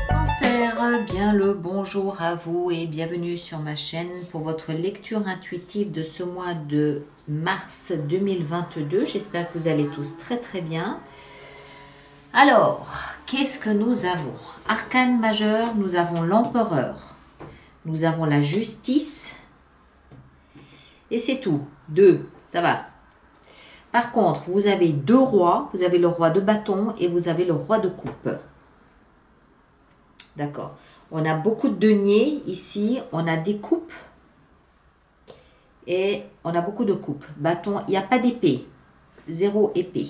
Cancer, bien le bonjour à vous et bienvenue sur ma chaîne pour votre lecture intuitive de ce mois de mars 2022. J'espère que vous allez tous très bien. Alors, qu'est-ce que nous avons? Arcane majeur, nous avons l'empereur, nous avons la justice et c'est tout. 2, ça va. Par contre, vous avez 2 rois, vous avez le roi de bâton et vous avez le roi de coupe. D'accord. On a beaucoup de deniers ici, on a des coupes et on a beaucoup de coupes. Bâton, il n'y a pas d'épée, 0 épée.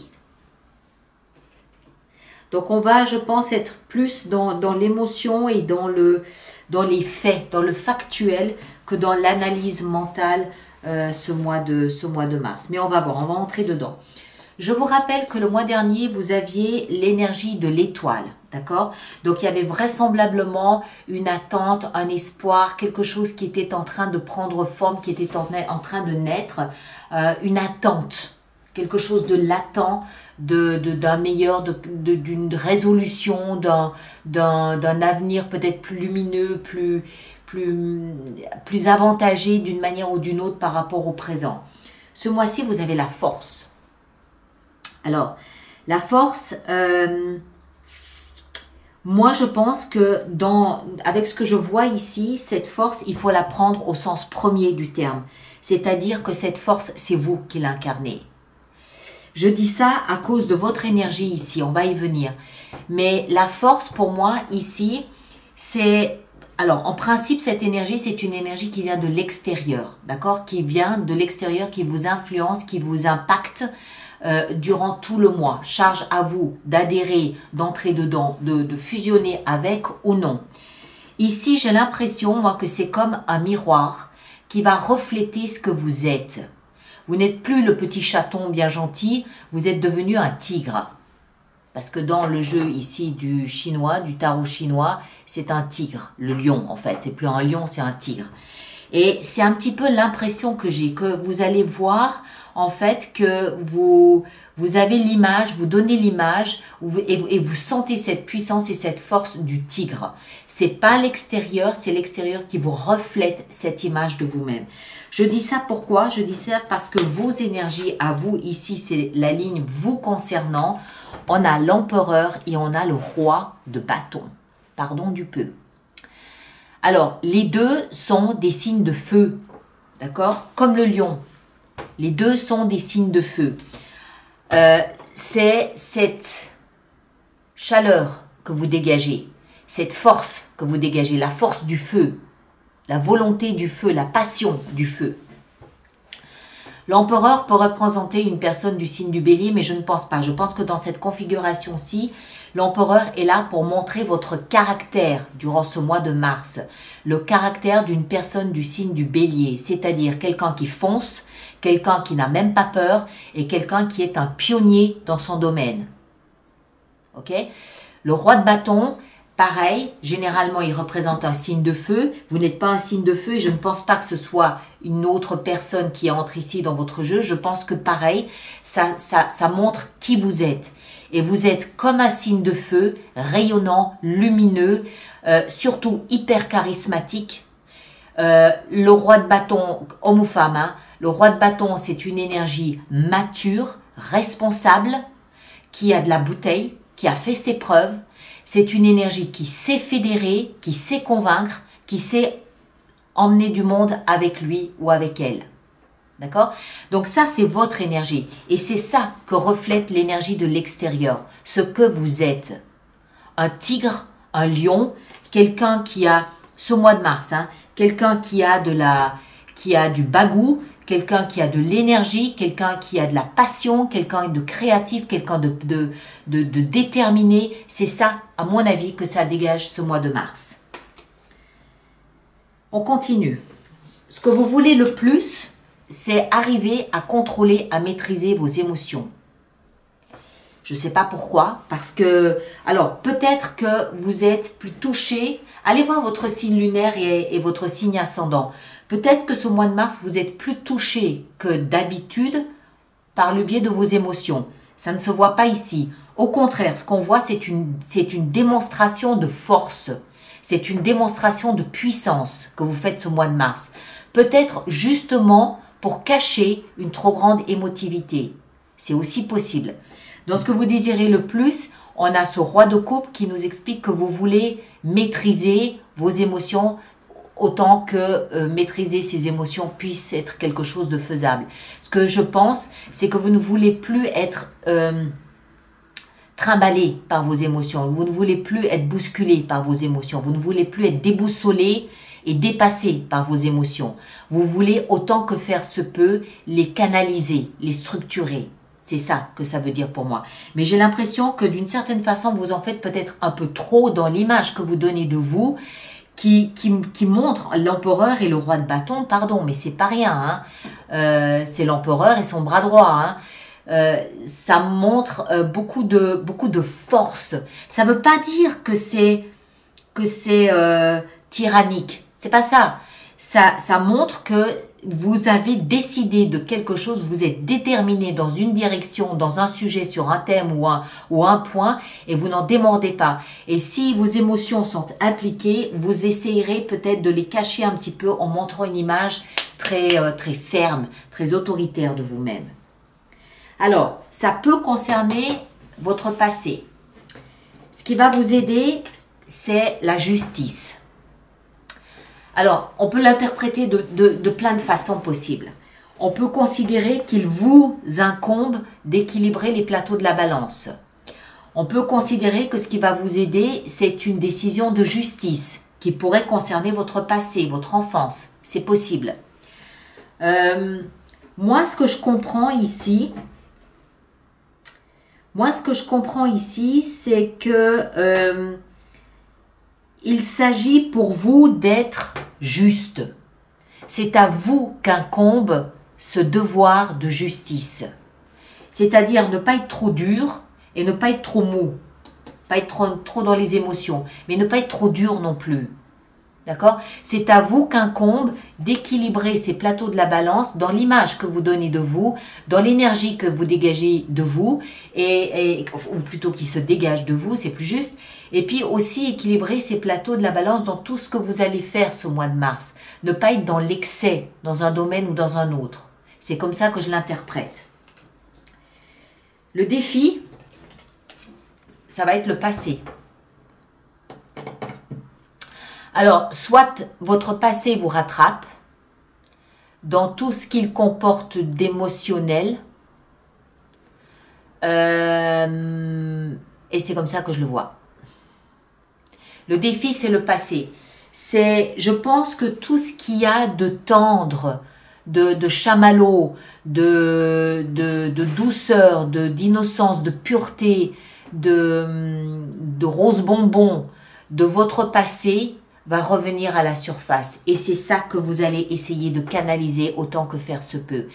Donc on va, je pense, être plus dans l'émotion et dans les faits, dans le factuel que dans l'analyse mentale ce mois de mars. Mais on va voir, on va entrer dedans. Je vous rappelle que le mois dernier, vous aviez l'énergie de l'étoile, d'accord? Donc, il y avait vraisemblablement une attente, un espoir, quelque chose qui était en train de prendre forme, qui était en train de naître, une attente, quelque chose de latent, d'un meilleur, d'une résolution, d'un avenir peut-être plus lumineux, plus avantagé d'une manière ou d'une autre par rapport au présent. Ce mois-ci, vous avez la force. Alors, la force, moi je pense que avec ce que je vois ici, cette force, il faut la prendre au sens premier du terme. C'est-à-dire que cette force, c'est vous qui l'incarnez. Je dis ça à cause de votre énergie ici, on va y venir. Mais la force pour moi ici, c'est... Alors, en principe, cette énergie, c'est une énergie qui vient de l'extérieur, d'accord? Qui vient de l'extérieur, qui vous influence, qui vous impacte durant tout le mois. Charge à vous d'adhérer, d'entrer dedans, de fusionner avec ou non. Ici, j'ai l'impression, moi, que c'est comme un miroir qui va refléter ce que vous êtes. Vous n'êtes plus le petit chaton bien gentil, vous êtes devenu un tigre. Parce que dans le jeu ici du chinois, du tarot chinois, c'est un tigre, le lion en fait. C'est plus un lion, c'est un tigre. Et c'est un petit peu l'impression que j'ai, que vous allez voir en fait que vous avez l'image, vous donnez l'image et vous sentez cette puissance et cette force du tigre. C'est pas l'extérieur, c'est l'extérieur qui vous reflète cette image de vous-même. Je dis ça pourquoi? Je dis ça parce que vos énergies à vous ici, c'est la ligne vous concernant. On a l'empereur et on a le roi de bâton. Pardon du peu. Alors, les deux sont des signes de feu. D'accord? Comme le lion. Les deux sont des signes de feu. C'est cette chaleur que vous dégagez. Cette force que vous dégagez. La force du feu. La volonté du feu. La passion du feu. L'empereur peut représenter une personne du signe du bélier, mais je ne pense pas. Je pense que dans cette configuration-ci, l'empereur est là pour montrer votre caractère durant ce mois de mars. Le caractère d'une personne du signe du bélier, c'est-à-dire quelqu'un qui fonce, quelqu'un qui n'a même pas peur et quelqu'un qui est un pionnier dans son domaine. Ok? Le roi de bâton, pareil, généralement il représente un signe de feu. Vous n'êtes pas un signe de feu et je ne pense pas que ce soit une autre personne qui entre ici dans votre jeu. Je pense que pareil, ça montre qui vous êtes. Et vous êtes comme un signe de feu, rayonnant, lumineux, surtout hyper charismatique. Le roi de bâton, homme ou femme, hein, le roi de bâton, c'est une énergie mature, responsable, qui a de la bouteille, qui a fait ses preuves. C'est une énergie qui sait fédérer, qui sait convaincre, qui sait emmener du monde avec lui ou avec elle. D'accord? Donc ça, c'est votre énergie. Et c'est ça que reflète l'énergie de l'extérieur. Ce que vous êtes. Un tigre, un lion, quelqu'un qui a, ce mois de mars, hein, quelqu'un qui a du bagou, quelqu'un qui a de l'énergie, quelqu'un qui a de la passion, quelqu'un de créatif, quelqu'un de déterminé. C'est ça, à mon avis, que ça dégage ce mois de mars. On continue. Ce que vous voulez le plus, c'est arriver à contrôler, à maîtriser vos émotions. Je ne sais pas pourquoi, parce que, alors peut-être que vous êtes plus touché. Allez voir votre signe lunaire et votre signe ascendant. Peut-être que ce mois de mars, vous êtes plus touché que d'habitude par le biais de vos émotions. Ça ne se voit pas ici. Au contraire, ce qu'on voit, c'est une démonstration de force. C'est une démonstration de puissance que vous faites ce mois de mars. Peut-être justement pour cacher une trop grande émotivité. C'est aussi possible. Dans ce que vous désirez le plus, on a ce roi de coupe qui nous explique que vous voulez maîtriser vos émotions autant que maîtriser ces émotions puisse être quelque chose de faisable. Ce que je pense, c'est que vous ne voulez plus être trimballé par vos émotions. Vous ne voulez plus être bousculé par vos émotions. Vous ne voulez plus être déboussolé et dépassé par vos émotions. Vous voulez autant que faire se peut les canaliser, les structurer. C'est ça que ça veut dire pour moi. Mais j'ai l'impression que d'une certaine façon, vous en faites peut-être un peu trop dans l'image que vous donnez de vous, qui montre l'empereur et le roi de bâton, pardon, mais c'est pas rien. Hein. C'est l'empereur et son bras droit. Hein. Ça montre beaucoup de force. Ça veut pas dire que c'est tyrannique. C'est pas ça. Ça montre que vous avez décidé de quelque chose, vous êtes déterminé dans une direction, dans un sujet, sur un thème ou un point, et vous n'en démordez pas. Et si vos émotions sont impliquées, vous essayerez peut-être de les cacher un petit peu en montrant une image très ferme, très autoritaire de vous-même. Alors, ça peut concerner votre passé. Ce qui va vous aider, c'est la justice. Alors, on peut l'interpréter de plein de façons possibles. On peut considérer qu'il vous incombe d'équilibrer les plateaux de la balance. On peut considérer que ce qui va vous aider, c'est une décision de justice qui pourrait concerner votre passé, votre enfance. C'est possible. Moi, ce que je comprends ici, c'est que il s'agit pour vous d'être juste. C'est à vous qu'incombe ce devoir de justice. C'est-à-dire ne pas être trop dur et ne pas être trop mou. Pas être trop dans les émotions, mais ne pas être trop dur non plus. D'accord? C'est à vous qu'incombe d'équilibrer ces plateaux de la balance dans l'image que vous donnez de vous, dans l'énergie que vous dégagez de vous, ou plutôt qui se dégage de vous, c'est plus juste. Et puis aussi équilibrer ces plateaux de la balance dans tout ce que vous allez faire ce mois de mars. Ne pas être dans l'excès, dans un domaine ou dans un autre. C'est comme ça que je l'interprète. Le défi, ça va être le passé. Alors, soit votre passé vous rattrape dans tout ce qu'il comporte d'émotionnel, et c'est comme ça que je le vois. Le défi, c'est le passé. Je pense que tout ce qu'il y a de tendre, de chamallow, de douceur, d'innocence, de pureté, de rose bonbon de votre passé va revenir à la surface. Et c'est ça que vous allez essayer de canaliser autant que faire se peut.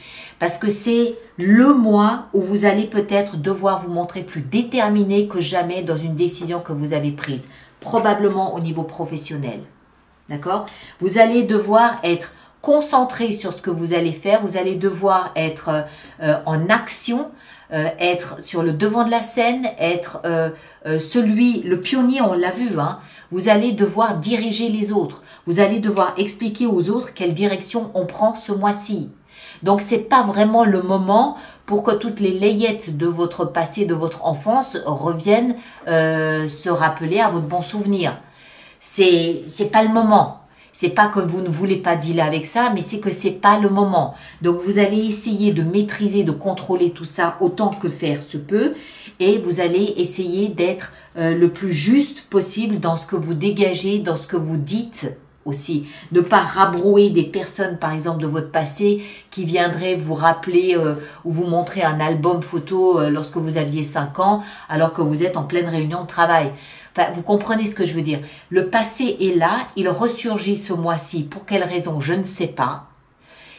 Parce que c'est le mois où vous allez peut-être devoir vous montrer plus déterminé que jamais dans une décision que vous avez prise. Probablement au niveau professionnel. D'accord? Vous allez devoir être concentré sur ce que vous allez faire. Vous allez devoir être en action, être sur le devant de la scène, être le pionnier, on l'a vu, hein. Vous allez devoir diriger les autres. Vous allez devoir expliquer aux autres quelle direction on prend ce mois-ci. Donc, ce n'est pas vraiment le moment pour que toutes les layettes de votre passé, de votre enfance reviennent se rappeler à votre bon souvenir. C'est pas le moment. C'est pas que vous ne voulez pas dealer avec ça, mais c'est que c'est pas le moment. Donc, vous allez essayer de maîtriser, de contrôler tout ça autant que faire se peut. Et vous allez essayer d'être le plus juste possible dans ce que vous dégagez, dans ce que vous dites aussi. Ne pas rabrouer des personnes, par exemple, de votre passé qui viendraient vous rappeler ou vous montrer un album photo lorsque vous aviez 5 ans, alors que vous êtes en pleine réunion de travail. Enfin, vous comprenez ce que je veux dire. Le passé est là, il ressurgit ce mois-ci. Pour quelle raison? Je ne sais pas.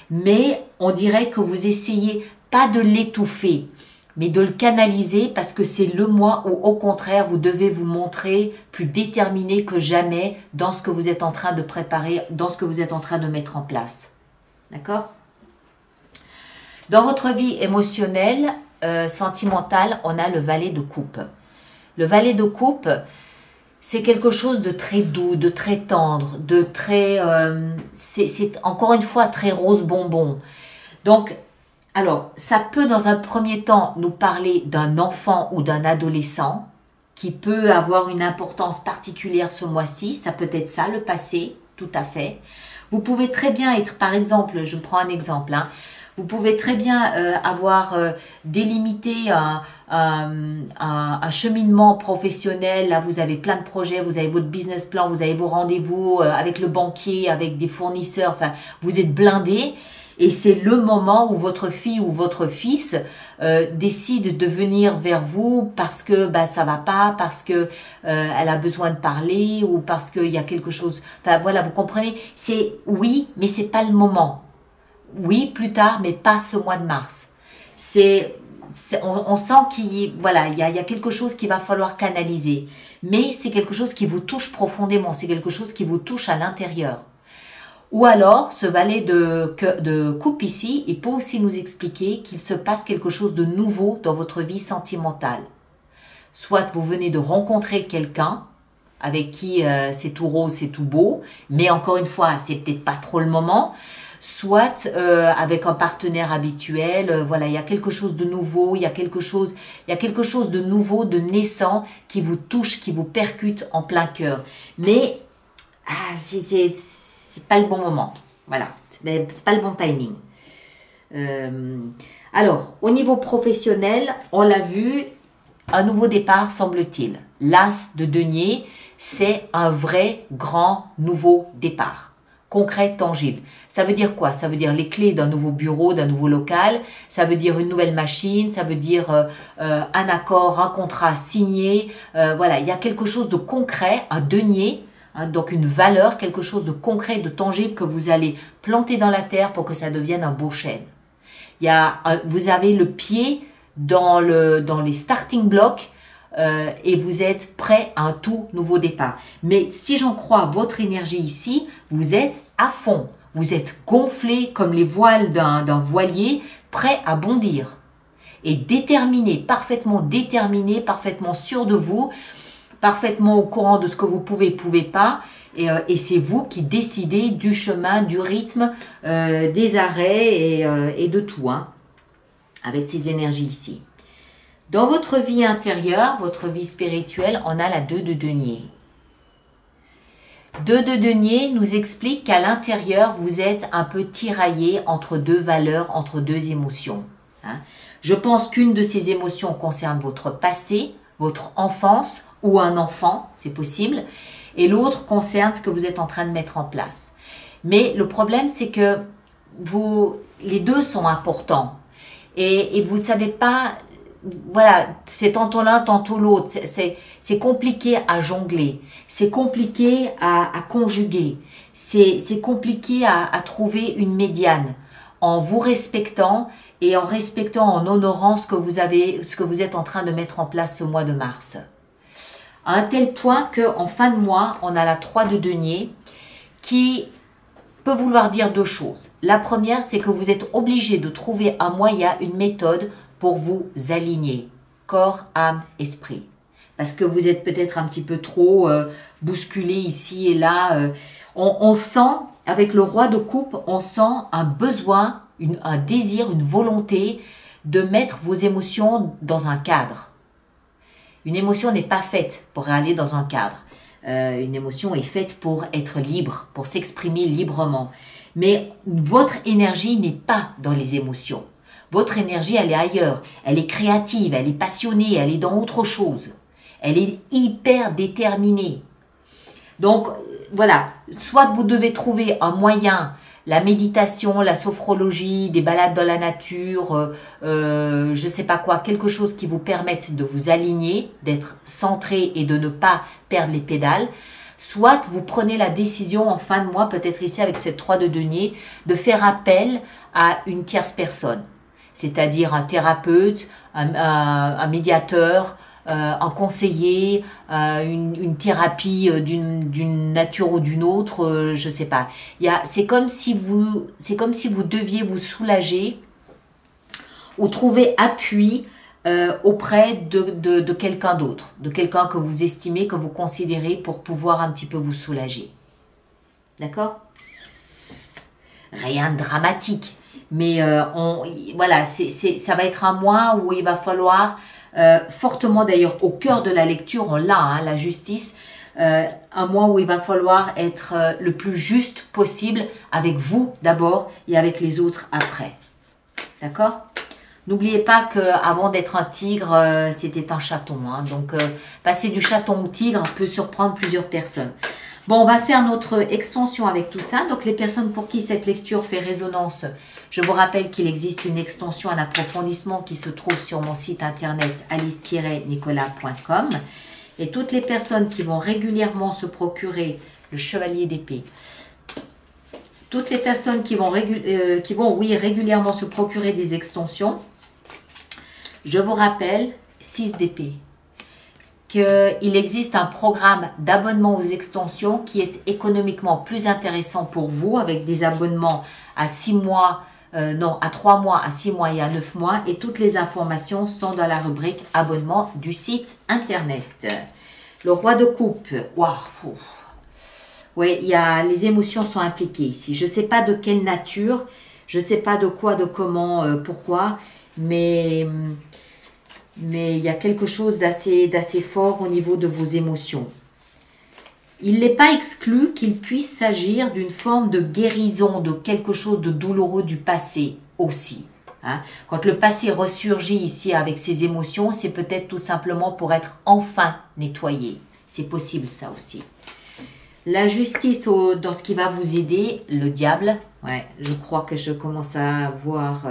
Mais on dirait que vous essayez pas de l'étouffer, mais de le canaliser parce que c'est le mois où, au contraire, vous devez vous montrer plus déterminé que jamais dans ce que vous êtes en train de préparer, dans ce que vous êtes en train de mettre en place. D'accord? Dans votre vie émotionnelle, sentimentale, on a le valet de coupe. Le valet de coupe, c'est quelque chose de très doux, de très tendre, de très... c'est encore une fois très rose bonbon. Donc, alors, ça peut dans un premier temps nous parler d'un enfant ou d'un adolescent qui peut avoir une importance particulière ce mois-ci. Ça peut être ça, le passé, tout à fait. Vous pouvez très bien être, par exemple, je prends un exemple, hein, vous pouvez très bien avoir délimité un cheminement professionnel. Là, vous avez plein de projets, vous avez votre business plan, vous avez vos rendez-vous avec le banquier, avec des fournisseurs. Enfin, vous êtes blindé. Et c'est le moment où votre fille ou votre fils décide de venir vers vous parce que bah, ça va pas, parce que elle a besoin de parler ou parce qu'il y a quelque chose. Enfin voilà, vous comprenez. C'est oui, mais c'est pas le moment. Oui, plus tard, mais pas ce mois de mars. On sent voilà, il y a quelque chose qu'il va falloir canaliser. Mais c'est quelque chose qui vous touche profondément. C'est quelque chose qui vous touche à l'intérieur. Ou alors, ce valet de coupe ici, il peut aussi nous expliquer qu'il se passe quelque chose de nouveau dans votre vie sentimentale. Soit vous venez de rencontrer quelqu'un avec qui c'est tout rose, c'est tout beau, mais encore une fois, c'est peut-être pas trop le moment. Soit avec un partenaire habituel, voilà, il y a quelque chose de nouveau, il y a quelque chose de nouveau, de naissant qui vous touche, qui vous percute en plein cœur. Mais c'est pas le bon moment. Voilà, c'est pas le bon timing. Alors, au niveau professionnel, on l'a vu, un nouveau départ semble-t-il. L'as de denier, c'est un vrai grand nouveau départ. Concret, tangible. Ça veut dire quoi? Ça veut dire les clés d'un nouveau bureau, d'un nouveau local. Ça veut dire une nouvelle machine. Ça veut dire un accord, un contrat signé. Voilà, il y a quelque chose de concret, un denier. Hein, donc une valeur, quelque chose de concret, de tangible que vous allez planter dans la terre pour que ça devienne un beau chêne. Vous avez le pied dans les starting blocks et vous êtes prêt à un tout nouveau départ. Mais si j'en crois votre énergie ici, vous êtes à fond. Vous êtes gonflé comme les voiles d'un voilier, prêt à bondir. Et déterminé, parfaitement sûr de vous, parfaitement au courant de ce que vous pouvez pas. Et c'est vous qui décidez du chemin, du rythme, des arrêts et de tout, hein, avec ces énergies ici. Dans votre vie intérieure, votre vie spirituelle, on a la 2 de denier. 2 de denier nous explique qu'à l'intérieur, vous êtes un peu tiraillé entre deux valeurs, entre deux émotions. Hein. Je pense qu'une de ces émotions concerne votre passé, votre enfance ou un enfant, c'est possible, et l'autre concerne ce que vous êtes en train de mettre en place. Mais le problème, c'est que les deux sont importants et vous ne savez pas, voilà, c'est tantôt l'un, tantôt l'autre, c'est compliqué à jongler, c'est compliqué à conjuguer, c'est compliqué à trouver une médiane en vous respectant et en respectant, en honorant ce que vous êtes en train de mettre en place ce mois de mars. À un tel point qu'en fin de mois, on a la 3 de denier qui peut vouloir dire deux choses. La première, c'est que vous êtes obligé de trouver un moyen, une méthode pour vous aligner, corps, âme, esprit. Parce que vous êtes peut-être un petit peu trop bousculé ici et là. On sent, avec le roi de coupe, on sent un besoin, un désir, une volonté de mettre vos émotions dans un cadre. Une émotion n'est pas faite pour aller dans un cadre. Une émotion est faite pour être libre, pour s'exprimer librement. Mais votre énergie n'est pas dans les émotions. Votre énergie, elle est ailleurs. Elle est créative, elle est passionnée, elle est dans autre chose. Elle est hyper déterminée. Donc, voilà. Soit vous devez trouver un moyen, la méditation, la sophrologie, des balades dans la nature, je ne sais pas quoi, quelque chose qui vous permette de vous aligner, d'être centré et de ne pas perdre les pédales. Soit vous prenez la décision en fin de mois, peut-être ici avec cette 3 de denier, de faire appel à une tierce personne. C'est-à-dire un thérapeute, un médiateur, un conseiller, une thérapie d'une nature ou d'une autre, je ne sais pas. C'est comme si vous deviez vous soulager ou trouver appui auprès de quelqu'un d'autre, de quelqu'un que vous estimez, que vous considérez pour pouvoir un petit peu vous soulager. D'accord? Rien de dramatique, mais voilà, ça va être un mois où il va falloir fortement, d'ailleurs au cœur de la lecture, on l'a, hein, la justice, un mois où il va falloir être le plus juste possible avec vous d'abord et avec les autres après. D'accord? N'oubliez pas qu'avant d'être un tigre, c'était un chaton. Hein. Donc, passer du chaton au tigre peut surprendre plusieurs personnes. Bon, on va faire notre extension avec tout ça. Donc, les personnes pour qui cette lecture fait résonance, je vous rappelle qu'il existe une extension en approfondissement qui se trouve sur mon site internet alice-nicolas.com. Et toutes les personnes qui vont régulièrement se procurer le chevalier d'épée, toutes les personnes qui vont régulièrement se procurer des extensions, je vous rappelle, 6 d'épée, qu'il existe un programme d'abonnement aux extensions qui est économiquement plus intéressant pour vous, avec des abonnements à 6 mois, à 3 mois, à 6 mois et à 9 mois. Et toutes les informations sont dans la rubrique abonnement du site internet. Le roi de coupe, waouh! Oui, les émotions sont impliquées ici. Je ne sais pas de quelle nature, je ne sais pas de quoi, de comment, pourquoi, mais il y a quelque chose d'assez fort au niveau de vos émotions. Il n'est pas exclu qu'il puisse s'agir d'une forme de guérison, de quelque chose de douloureux du passé aussi. Hein. Quand le passé ressurgit ici avec ses émotions, c'est peut-être tout simplement pour être enfin nettoyé. C'est possible ça aussi. La justice dans ce qui va vous aider, le diable, ouais, je crois que je commence à voir,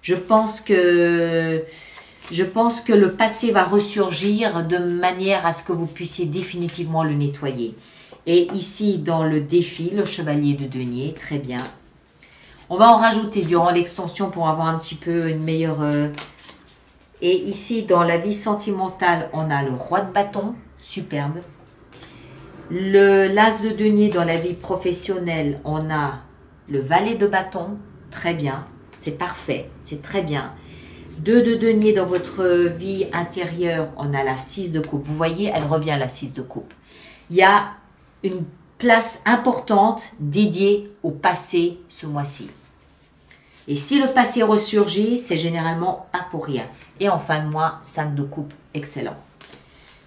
je pense que le passé va ressurgir de manière à ce que vous puissiez définitivement le nettoyer. Et ici, dans le défi, le chevalier de denier, très bien. On va en rajouter durant l'extension pour avoir un petit peu une meilleure... Et ici, dans la vie sentimentale, on a le roi de bâton, superbe. L'as de denier dans la vie professionnelle, on a le valet de bâton, très bien, c'est parfait, c'est très bien. 2 de denier dans votre vie intérieure, on a la 6 de coupe. Vous voyez, elle revient à la 6 de coupe. Il y a une place importante dédiée au passé ce mois-ci. Et si le passé ressurgit, c'est généralement pas pour rien. Et en fin de mois, 5 de coupe, excellent.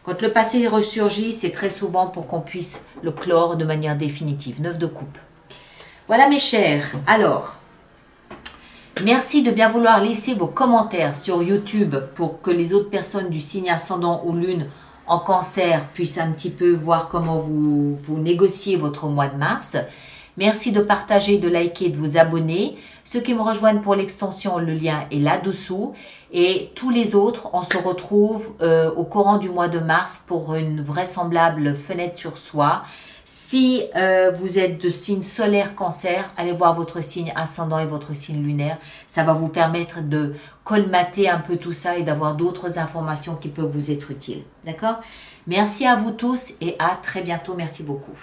Quand le passé ressurgit, c'est très souvent pour qu'on puisse le clore de manière définitive. 9 de coupe. Voilà mes chers. Alors, merci de bien vouloir laisser vos commentaires sur YouTube pour que les autres personnes du signe ascendant ou lune en cancer puissent un petit peu voir comment vous négociez votre mois de mars. Merci de partager, de liker, de vous abonner. Ceux qui me rejoignent pour l'extension, le lien est là-dessous. Et tous les autres, on se retrouve au courant du mois de mars pour une vraisemblable fenêtre sur soi. Si vous êtes de signe solaire cancer, allez voir votre signe ascendant et votre signe lunaire. Ça va vous permettre de colmater un peu tout ça et d'avoir d'autres informations qui peuvent vous être utiles. D'accord? Merci à vous tous et à très bientôt. Merci beaucoup.